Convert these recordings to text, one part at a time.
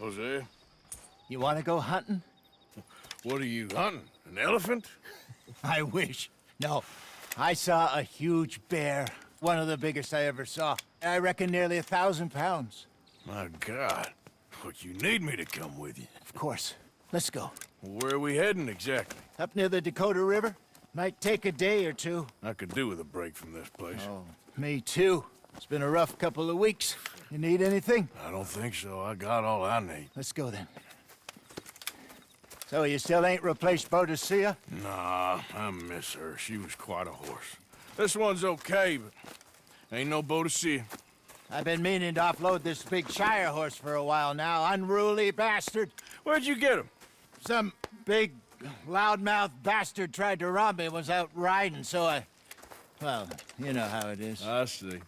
Jose, You want to go hunting? what are you hunting? An elephant? I wish. No, I saw a huge bear. One of the biggest I ever saw. I reckon nearly 1,000 pounds. My God. But you need me to come with you. Of course. Let's go. Where are we heading exactly? Up near the Dakota River. Might take a day or two. I could do with a break from this place. Oh, me too. It's been a rough couple of weeks. You need anything? I don't think so. I got all I need. Let's go then. So you still ain't replaced Boadicea? Nah, I miss her. She was quite a horse. This one's okay, but ain't no Boadicea. I've been meaning to offload this big Shire horse for a while now. Unruly bastard. Where'd you get him? Some big, loudmouth bastard tried to rob me. Was out riding, so I... Well, you know how it is. I see.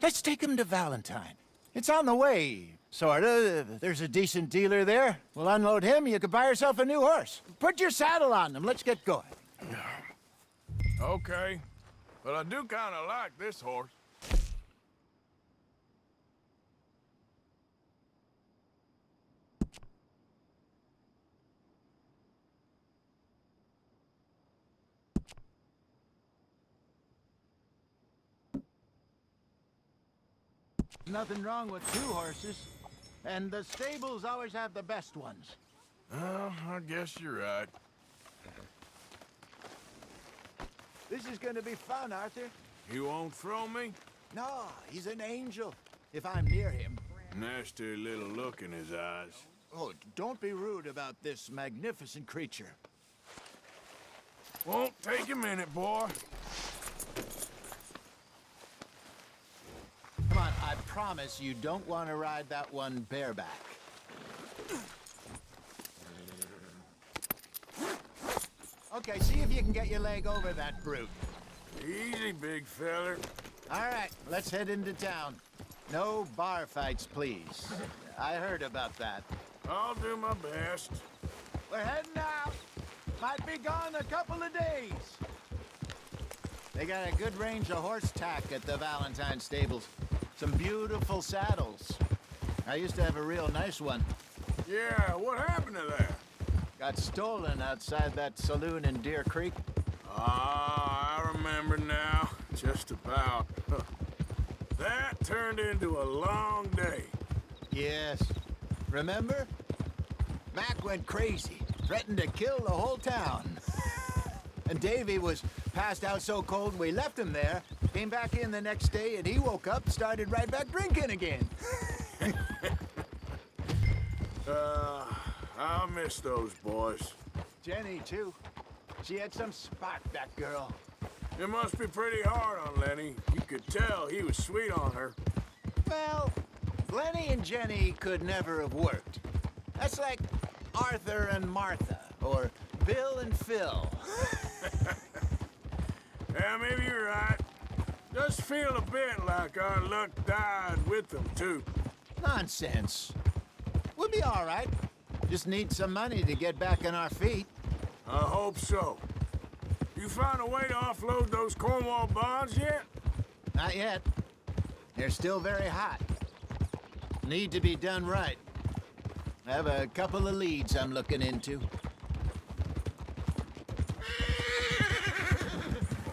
Let's take him to Valentine. It's on the way, sorta. There's a decent dealer there. We'll unload him, you can buy yourself a new horse. Put your saddle on him, let's get going. Okay. But I do kind of like this horse. Nothing wrong with two horses. And the stables always have the best ones. Well, I guess you're right. This is gonna be fun, Arthur. You won't throw me? No, he's an angel. If I'm near him. Nasty little look in his eyes. Oh, don't be rude about this magnificent creature. Won't take a minute, boy. Come on, I promise you don't want to ride that one bareback. Okay, see if you can get your leg over that brute. Easy, big feller. All right, let's head into town. No bar fights, please. I heard about that. I'll do my best. We're heading out. Might be gone a couple of days. They got a good range of horse tack at the Valentine stables. Some beautiful saddles. I used to have a real nice one. Yeah, what happened to that? Got stolen outside that saloon in Deer Creek. Ah, I remember now. Just about. That turned into a long day. Yes. Remember? Mac went crazy, threatened to kill the whole town. And Davy was passed out so cold we left him there, came back in the next day, and he woke up and started right back drinking again. I'll miss those boys. Jenny, too. She had some spark, that girl. It must be pretty hard on Lenny. You could tell he was sweet on her. Well, Lenny and Jenny could never have worked. That's like Arthur and Martha, or Bill and Phil. Yeah, maybe you're right. Just feel a bit like our luck died with them, too. Nonsense. We'll be all right. Just need some money to get back on our feet. I hope so. You found a way to offload those Cornwall bonds yet? Not yet. They're still very hot. Need to be done right. I have a couple of leads I'm looking into.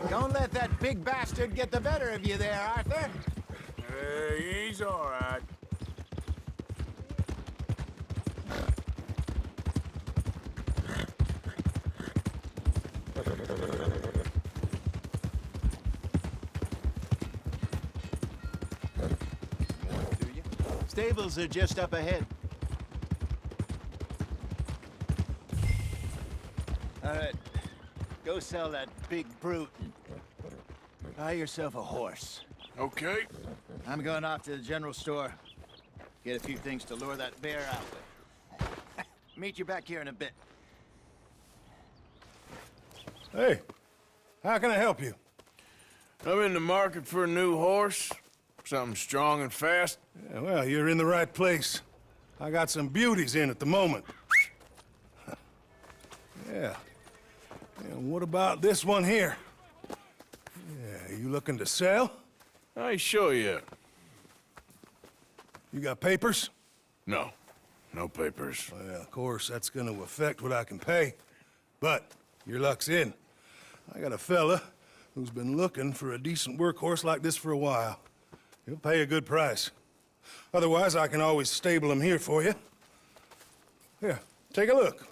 Don't let that big bastard get the better of you there, Arthur. Hey, he's all right. Stables are just up ahead. All right, go sell that big brute and buy yourself a horse. Okay. I'm going off to the general store. Get a few things to lure that bear out with. Meet you back here in a bit. Hey, how can I help you? I'm in the market for a new horse. Something strong and fast. Yeah, well, you're in the right place. I got some beauties in at the moment. Yeah. And what about this one here? Yeah, you looking to sell? I ain't sure yet. You got papers? No. No papers. Well, of course, that's gonna affect what I can pay. But your luck's in. I got a fella who's been looking for a decent workhorse like this for a while. He'll pay a good price. Otherwise, I can always stable him here for you. Here, take a look.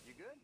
You good?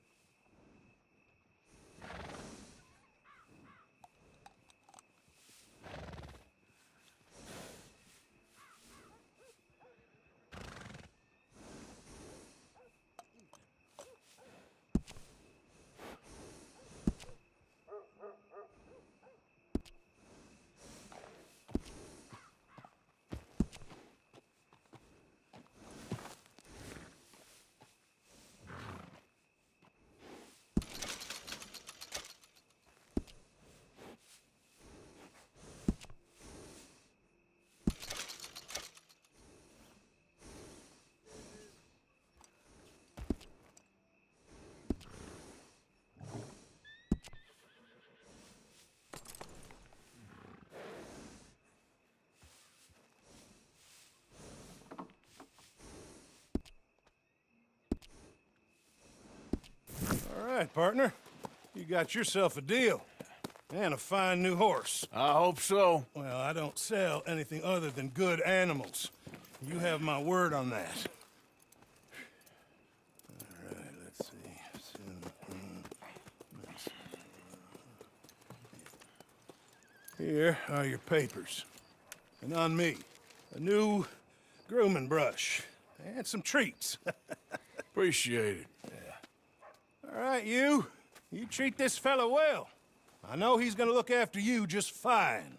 All right, partner. You got yourself a deal. And a fine new horse. I hope so. Well, I don't sell anything other than good animals. You have my word on that. All right, let's see. Here are your papers. And on me, a new grooming brush. And some treats. Appreciate it. All right, you. You treat this fella well. I know he's gonna look after you just fine.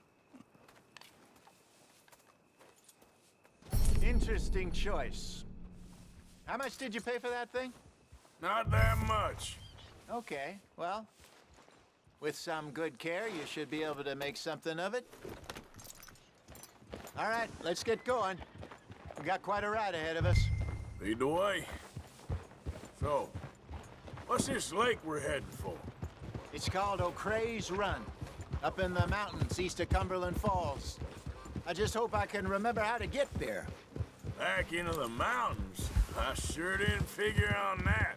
Interesting choice. How much did you pay for that thing? Not that much. Okay, well, with some good care, you should be able to make something of it. All right, let's get going. We got quite a ride ahead of us. Lead the way. So, what's this lake we're heading for? It's called O'Creagh's Run, up in the mountains east of Cumberland Falls. I just hope I can remember how to get there. Back into the mountains? I sure didn't figure on that.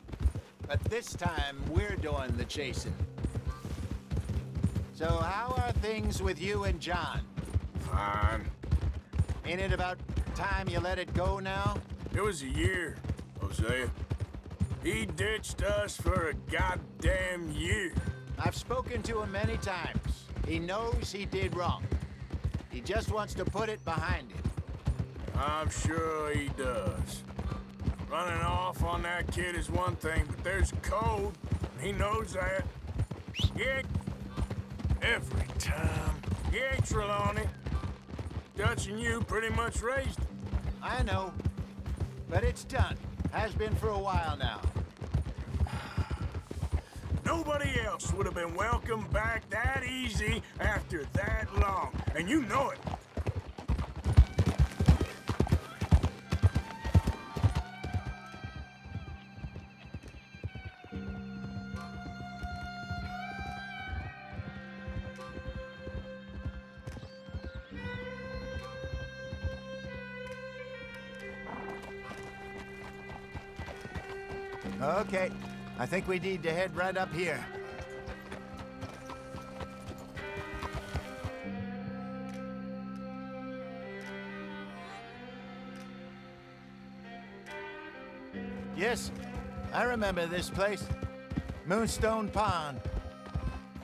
But this time, we're doing the chasing. So how are things with you and John? Fine. Ain't it about time you let it go now? It was a year, Hosea. He ditched us for a goddamn year. I've spoken to him many times. He knows he did wrong. He just wants to put it behind him. I'm sure he does. Running off on that kid is one thing, but there's code. He knows that. Yeah. Every time. Yeah, Trelawney. Dutch and you pretty much raised him. I know. But it's done. Has been for a while now. Nobody else would have been welcomed back that easy after that long. And you know it. Okay. I think we need to head right up here. Yes, I remember this place. Moonstone Pond.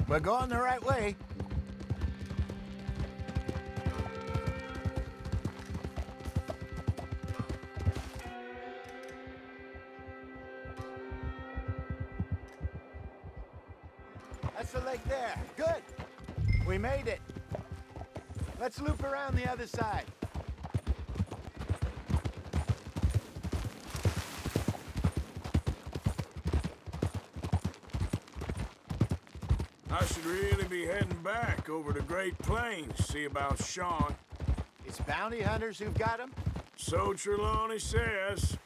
We're going the right way. That's the lake there. Good. We made it. Let's loop around the other side. I should really be heading back over to Great Plains, see about Sean. It's bounty hunters who've got him? So Trelawney says.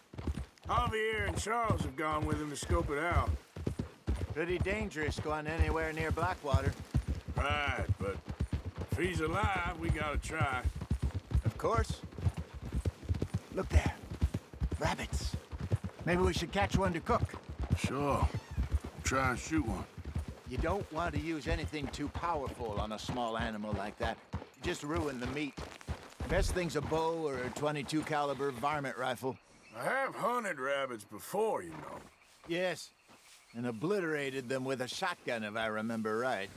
Javier and Charles have gone with him to scope it out. Pretty dangerous going anywhere near Blackwater. Right, but if he's alive, we gotta try. Of course. Look there. Rabbits. Maybe we should catch one to cook. Sure. Try and shoot one. You don't want to use anything too powerful on a small animal like that. You just ruin the meat. Best thing's a bow or a .22 caliber varmint rifle. I have hunted rabbits before, you know. Yes, and obliterated them with a shotgun, if I remember right.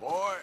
Boy.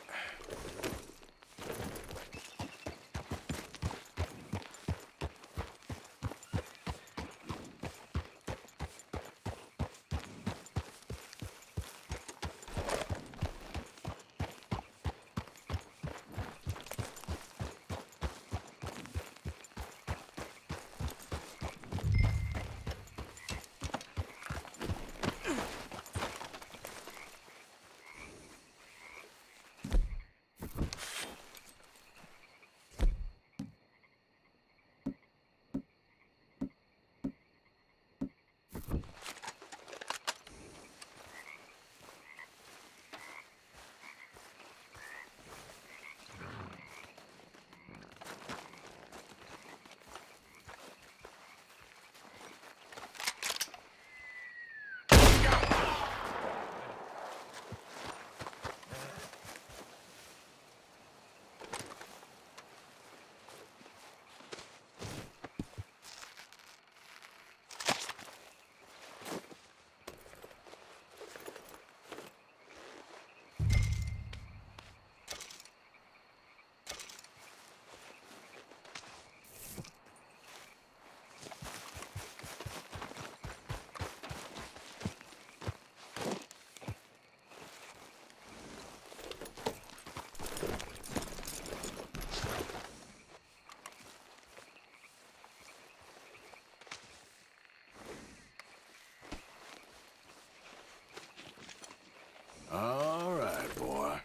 All right, boy.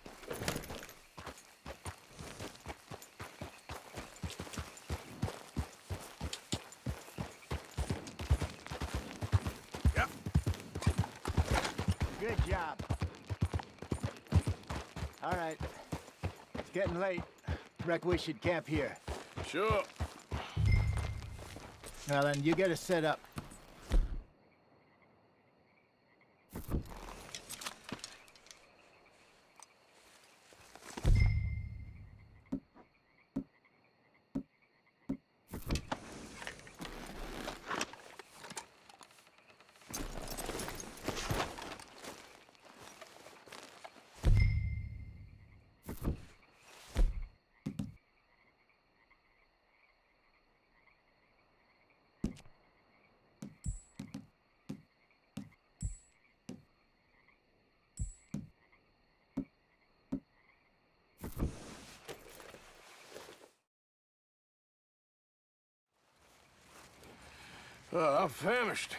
Yep. Good job. All right. It's getting late. Reckon we should camp here. Sure. Well, then you get us set up. I'm famished.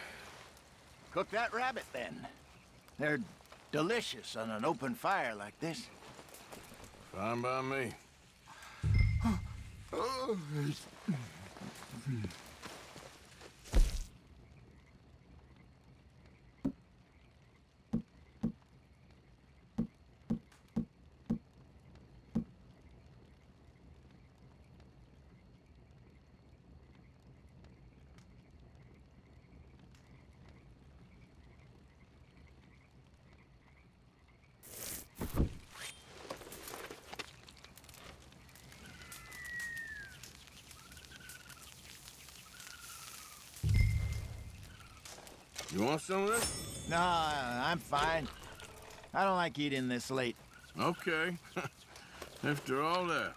Cook that rabbit, then. They're delicious on an open fire like this. Fine by me. You want some of this? No, I'm fine. I don't like eating this late. Okay. After all that.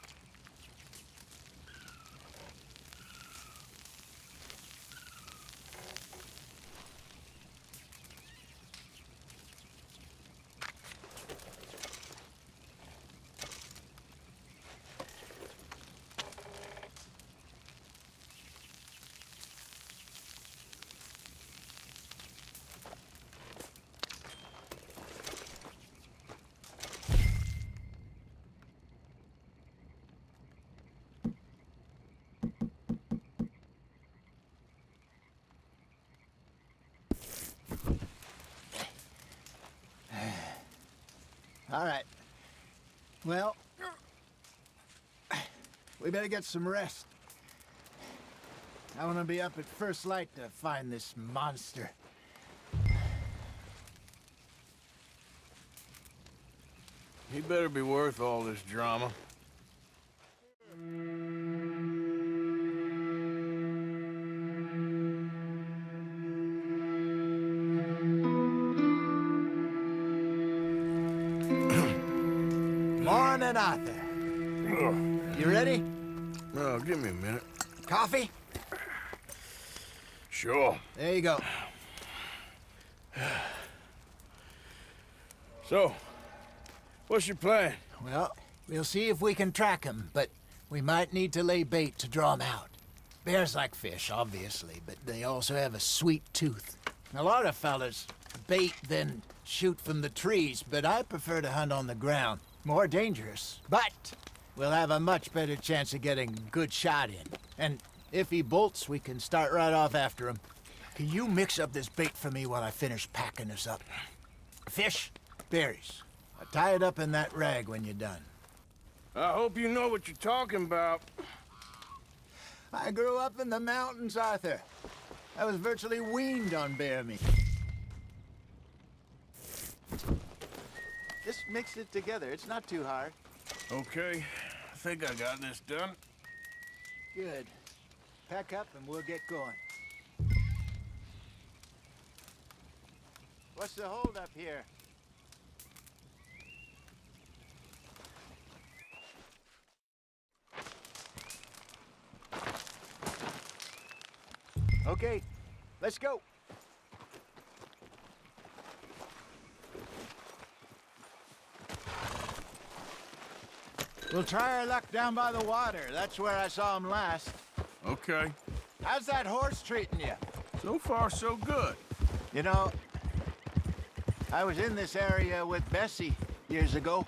All right. Well, we better get some rest. I want to be up at first light to find this monster. He better be worth all this drama. Morning, Arthur. You ready? Oh, give me a minute. Coffee? Sure. There you go. So, what's your plan? Well, we'll see if we can track him, but we might need to lay bait to draw him out. Bears like fish, obviously, but they also have a sweet tooth. A lot of fellas bait, then shoot from the trees, but I prefer to hunt on the ground. More dangerous, but we'll have a much better chance of getting a good shot in. And if he bolts, we can start right off after him. Can you mix up this bait for me while I finish packing this up? Fish, berries. I'll tie it up in that rag when you're done. I hope you know what you're talking about. I grew up in the mountains, Arthur. I was virtually weaned on bear meat. Just mix it together. It's not too hard. Okay, I think I got this done. Good. Pack up and we'll get going. What's the holdup here? Okay, let's go. We'll try our luck down by the water. That's where I saw him last. Okay. How's that horse treating you? So far, so good. You know, I was in this area with Bessie years ago.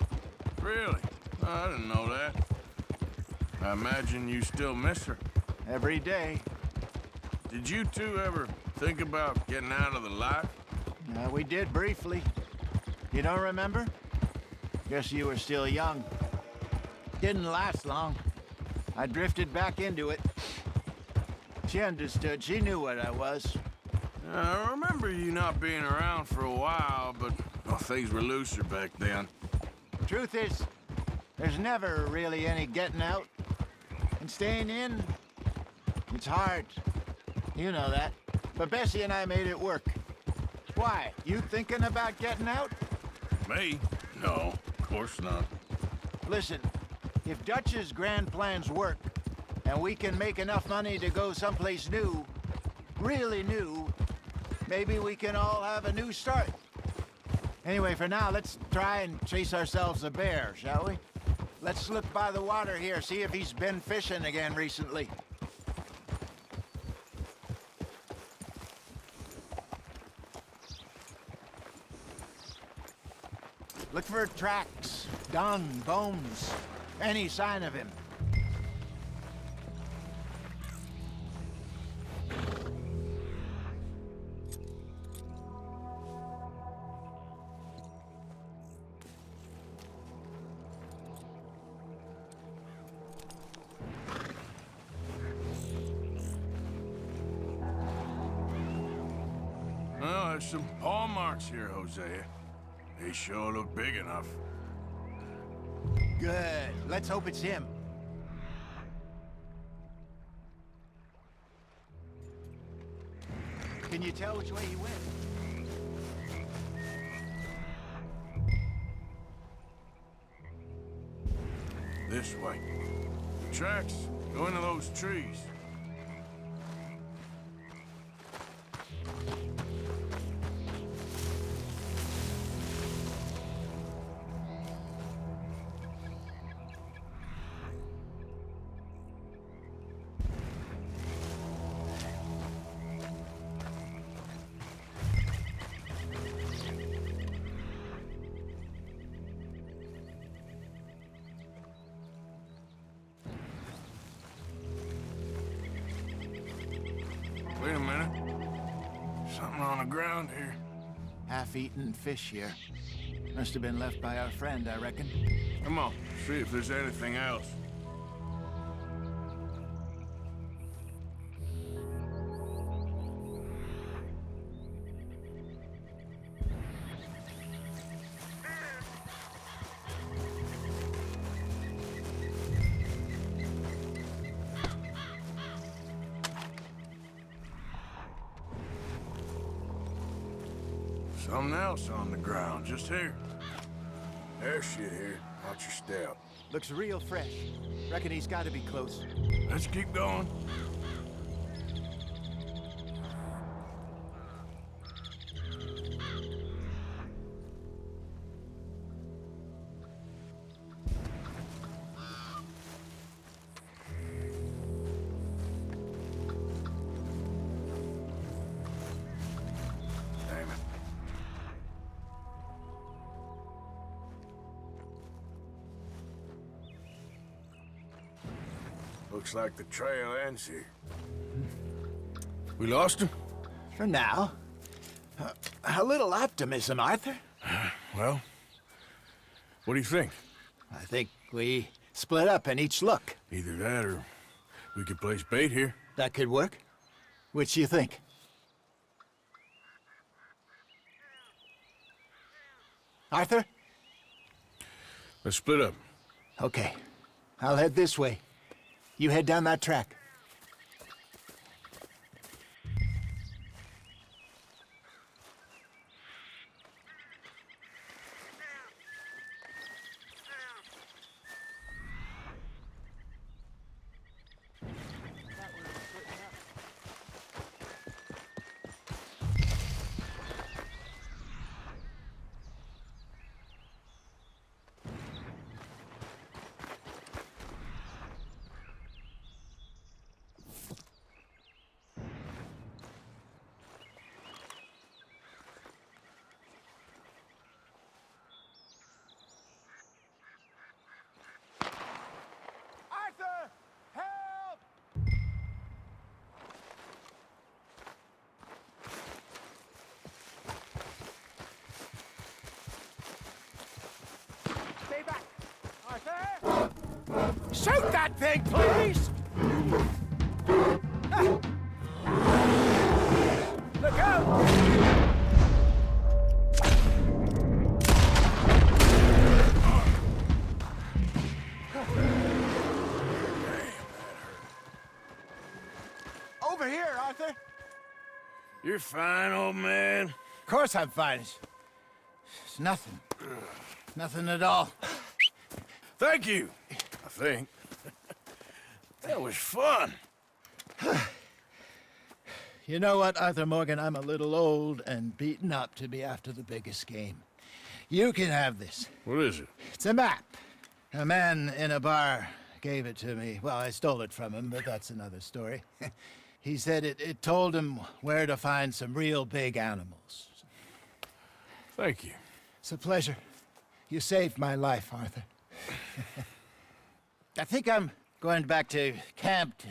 Really? I didn't know that. I imagine you still miss her. Every day. Did you two ever think about getting out of the life? We did briefly. You don't remember? Guess you were still young. Didn't last long. I drifted back into it. She understood. She knew what I was. I remember you not being around for a while, but well, things were looser back then. Truth is, there's never really any getting out. And staying in, it's hard. You know that. But Bessie and I made it work. Why? You thinking about getting out? Me? No, of course not. Listen, if Dutch's grand plans work, and we can make enough money to go someplace new, really new, maybe we can all have a new start. Anyway, for now, let's try and chase ourselves a bear, shall we? Let's slip by the water here, see if he's been fishing again recently. Look for tracks, dung, bones, any sign of him. Well, there's some paw marks here, Hosea. They sure look big enough. Good. Let's hope it's him. Can you tell which way he went? This way. The tracks go into those trees. Wait a minute. Something on the ground here. Half-eaten fish here. Must have been left by our friend, I reckon. Come on, see if there's anything else. Something else on the ground, just here. There's shit here. Watch your step. Looks real fresh. Reckon he's got to be close. Let's keep going. Damn it. Looks like the trail ends here. We lost him? For now. A little optimism, Arthur. Well, what do you think? I think we split up and each look. Either that or we could place bait here. That could work. Which do you think? Arthur? Let's split up. Okay. I'll head this way. You head down that track. Arthur! Help! Stay back! Arthur! Shoot that thing, please! Look out! Over here, Arthur. You're fine, old man. Of course I'm fine. It's nothing. Nothing at all. Thank you, I think. That was fun. You know what, Arthur Morgan? I'm a little old and beaten up to be after the biggest game. You can have this. What is it? It's a map. A man in a bar gave it to me. Well, I stole it from him, but that's another story. He said it told him where to find some real big animals. Thank you. It's a pleasure. You saved my life, Arthur. I think I'm going back to camp to...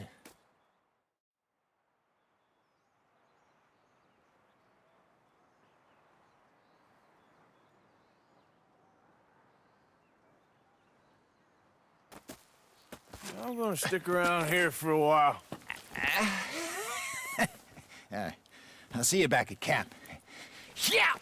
I'm gonna stick around here for a while. I'll see you back at camp. Yeah!